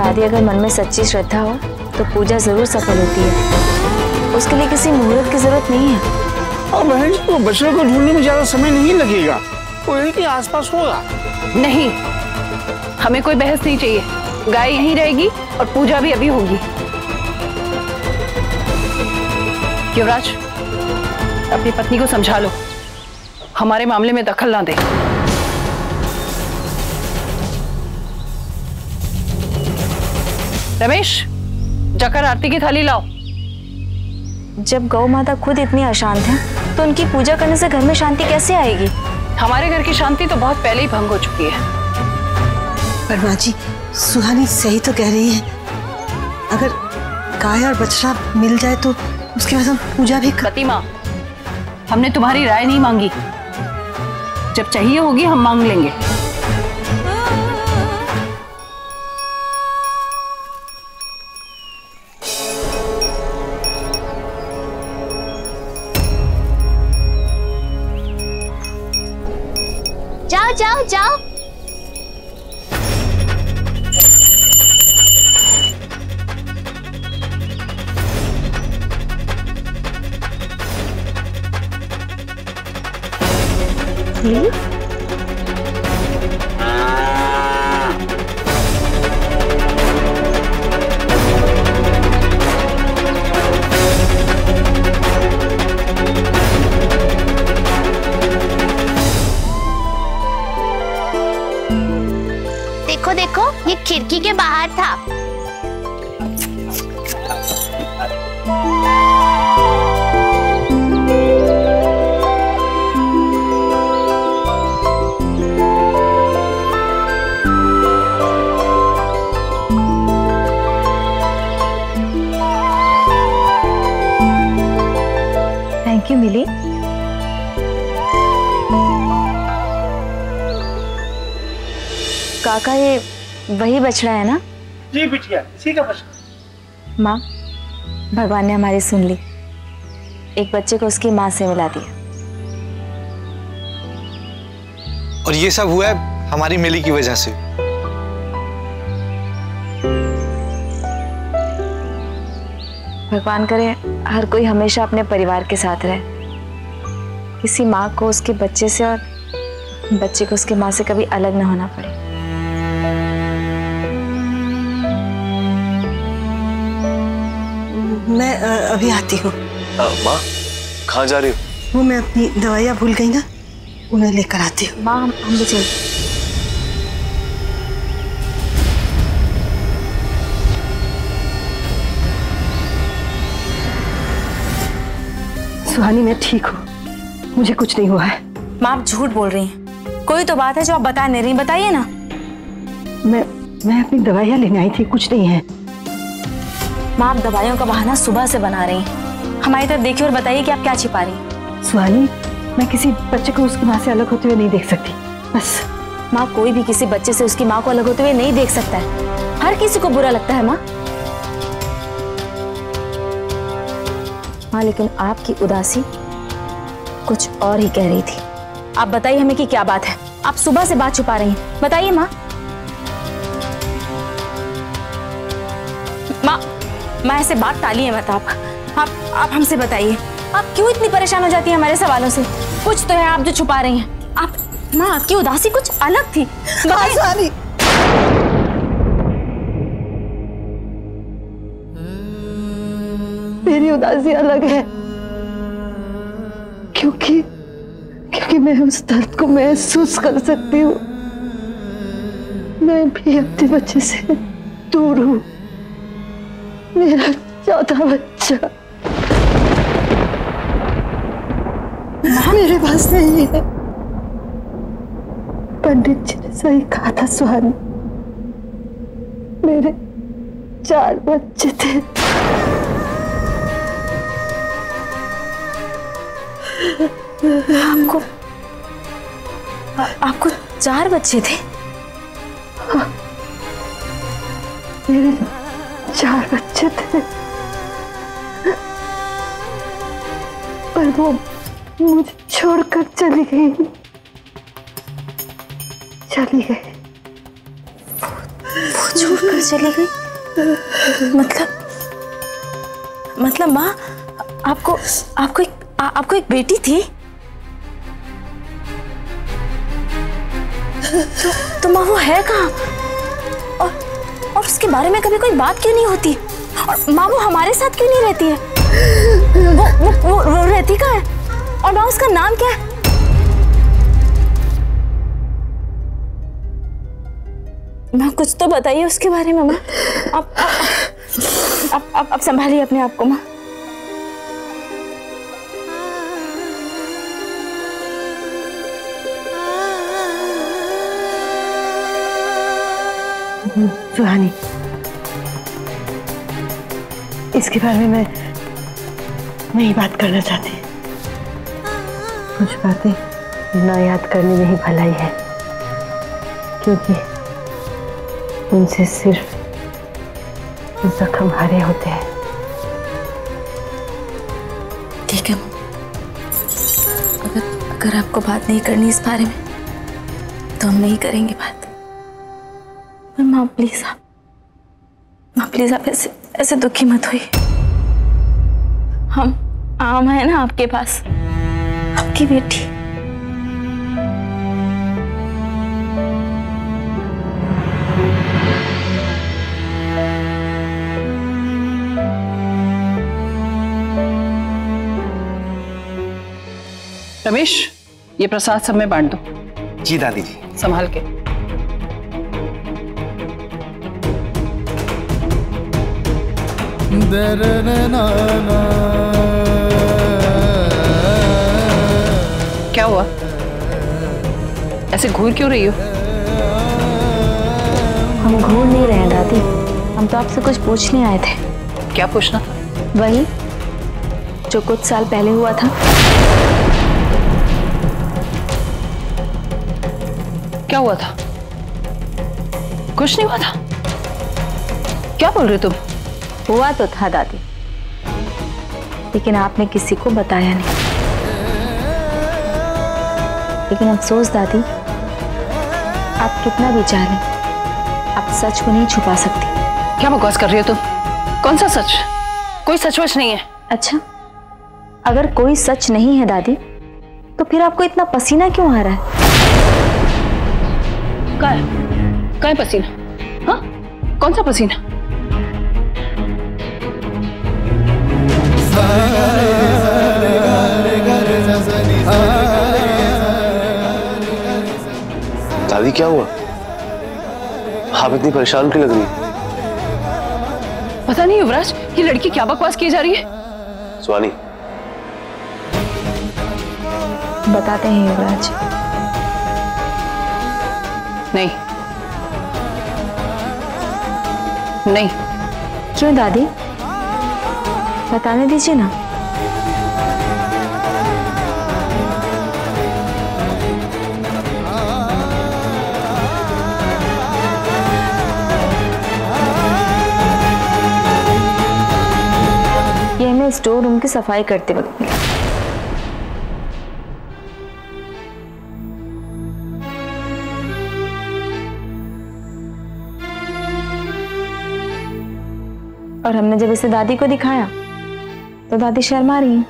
दादी, अगर मन में सच्ची श्रद्धा हो तो पूजा जरूर सफल होती है। उसके लिए किसी मुहूर्त की जरूरत नहीं है। और बहन जी, वो बछड़े को ढूंढने में ज्यादा समय नहीं लगेगा, वो यहीं के आसपास होगा। नहीं, हमें कोई बहस नहीं चाहिए। गाय यहीं रहेगी और पूजा भी अभी होगी। युवराज, अपनी पत्नी को समझा लो, हमारे मामले में दखल ना दे। रमेश, जाकर आरती की थाली लाओ। जब गौ माता खुद इतनी अशांत है तो उनकी पूजा करने से घर में शांति कैसे आएगी? हमारे घर की शांति तो बहुत पहले ही भंग हो चुकी है। पर माँ जी, सुहानी सही तो कह रही है। अगर गाय और बछड़ा मिल जाए तो उसके बाद हम पूजा भी कर। प्रतिमा, हमने तुम्हारी राय नहीं मांगी। जब चाहिए होगी हम मांग लेंगे। जाओ जाओ जाओ। देखो देखो, ये खिड़की के बाहर था। थैंक यू मिली। काका, ये वही बछड़ा है ना? जी बिटिया, इसी का बछड़ा। माँ, भगवान ने हमारी सुन ली। एक बच्चे को उसकी माँ से मिला दिया। और ये सब हुआ है हमारी मिली की वजह से। भगवान करे हर कोई हमेशा अपने परिवार के साथ रहे। किसी माँ को उसके बच्चे से और बच्चे को उसके माँ से कभी अलग न होना पड़े। मैं अभी आती हूँ। माँ, कहाँ जा रही हो? वो मैं अपनी दवाइयाँ भूल गई ना, उन्हें लेकर आती हूँ। माँ, हम भी चलते। सुहानी, मैं ठीक हूँ, मुझे कुछ नहीं हुआ है। माँ, आप झूठ बोल रही हैं। कोई तो बात है जो आप बता नहीं रही, बताइए ना। मैं अपनी दवाइयाँ लेने आई थी, कुछ नहीं है। माँ, आप दवाइयों का बहाना सुबह से बना रही हैं। हमारी तरफ देखिए और बताइए कि आप क्या छिपा रही हैं। सुहानी, मैं किसी बच्चे को उसकी माँ से अलग होते हुए नहीं देख सकती, बस। माँ, कोई भी किसी बच्चे से उसकी माँ को अलग होते हुए नहीं देख सकता है। हर किसी को बुरा लगता है माँ। हाँ, लेकिन आपकी उदासी कुछ और ही कह रही थी। आप बताइए हमें कि क्या बात है। आप सुबह से बात छुपा रही हैं, बताइए माँ। माँ, ऐसे बात टालिए मत आप हमसे बताइए, आप क्यों इतनी परेशान हो जाती हैं हमारे सवालों से? कुछ तो है आप जो छुपा रही हैं। आप माँ, आपकी उदासी कुछ अलग थी। मेरी उदासी अलग है, क्योंकि मैं उस दर्द को महसूस कर सकती हूँ। मैं भी अपने बच्चे से दूर हूँ। मेरा चौथा बच्चा मेरे पास नहीं है। पंडित जी ने सही कहा था सुहानी, मेरे 4 बच्चे थे। आपको 4 बच्चे थे? हाँ, मेरे 4 बच्चे थे, पर वो मुझे छोड़कर चली गई। छोड़कर चली गई? मतलब माँ, आपको एक बेटी थी? तो माँ वो है कहाँ? और उसके बारे में कभी कोई बात क्यों नहीं होती? और माँ वो हमारे साथ क्यों नहीं रहती है? वो रहती कहाँ है? और माँ उसका नाम क्या है? माँ कुछ तो बताइए उसके बारे में। माँ आप संभालिए अपने आप को। माँ सुहानी, इसके बारे में मैं नहीं बात करना चाहती। कुछ बातें ना याद करने में ही भलाई है, क्योंकि उनसे सिर्फ जख्म हरे होते हैं। ठीक है, अगर आपको बात नहीं करनी इस बारे में तो हम नहीं करेंगे बात। पर माँ प्लीज आप ऐसे दुखी मत होइए। हम है ना आपके पास, आपकी बेटी। रमेश, ये प्रसाद सब में बांट दो। जी दादी जी। संभाल के। क्या हुआ? ऐसे घूर क्यों रही हो? हम घूर नहीं रहे हैं दादी, हम तो आपसे कुछ पूछने आए थे। क्या पूछना था? वही जो कुछ साल पहले हुआ था। क्या हुआ था? कुछ नहीं हुआ था। क्या बोल रहे तुम? हुआ तो था दादी, लेकिन आपने किसी को बताया नहीं। लेकिन अफसोस दादी, आप कितना भी चाहें, आप सच को नहीं छुपा सकती। क्या बकवास कर रही हो तुम? कौन सा सच? कोई सच वच नहीं है। अच्छा, अगर कोई सच नहीं है दादी, तो फिर आपको इतना पसीना क्यों आ रहा है? कहाँ है पसीना? हाँ, कौन सा पसीना? दादी क्या हुआ? आप इतनी परेशान क्यों लग रही? पता नहीं युवराज, ये लड़की क्या बकवास की जा रही है। सुहानी, बताते हैं युवराज। नहीं नहीं। क्यों दादी, बताने दीजिए ना। ये हमें स्टोर रूम की सफाई करते वक्त मिला। और हमने जब इसे दादी को दिखाया तो दादी शर्मा रही हैं।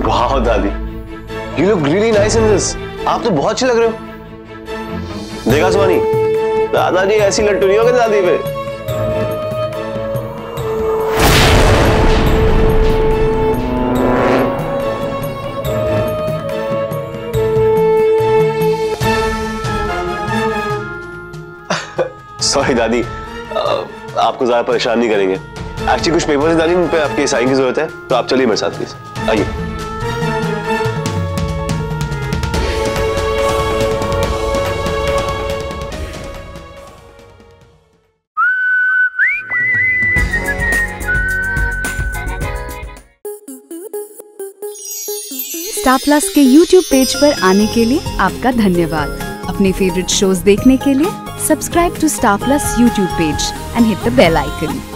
वाह दादी, you look really nice in this. आप तो बहुत अच्छे लग रहे हो। देखा सुहानी, दादाजी ऐसी लट्टू नहीं होगी दादी पे। सॉरी दादी, आपको ज्यादा परेशान नहीं करेंगे। एक्चुअली कुछ पेपर्स दादी, उन पे आपकी साइन की जरूरत है, तो आप चलिए मेरे साथ प्लीज, आइए। स्टार प्लस के YouTube पेज पर आने के लिए आपका धन्यवाद। अपने फेवरेट शोज देखने के लिए subscribe to Star Plus YouTube page and hit the bell icon.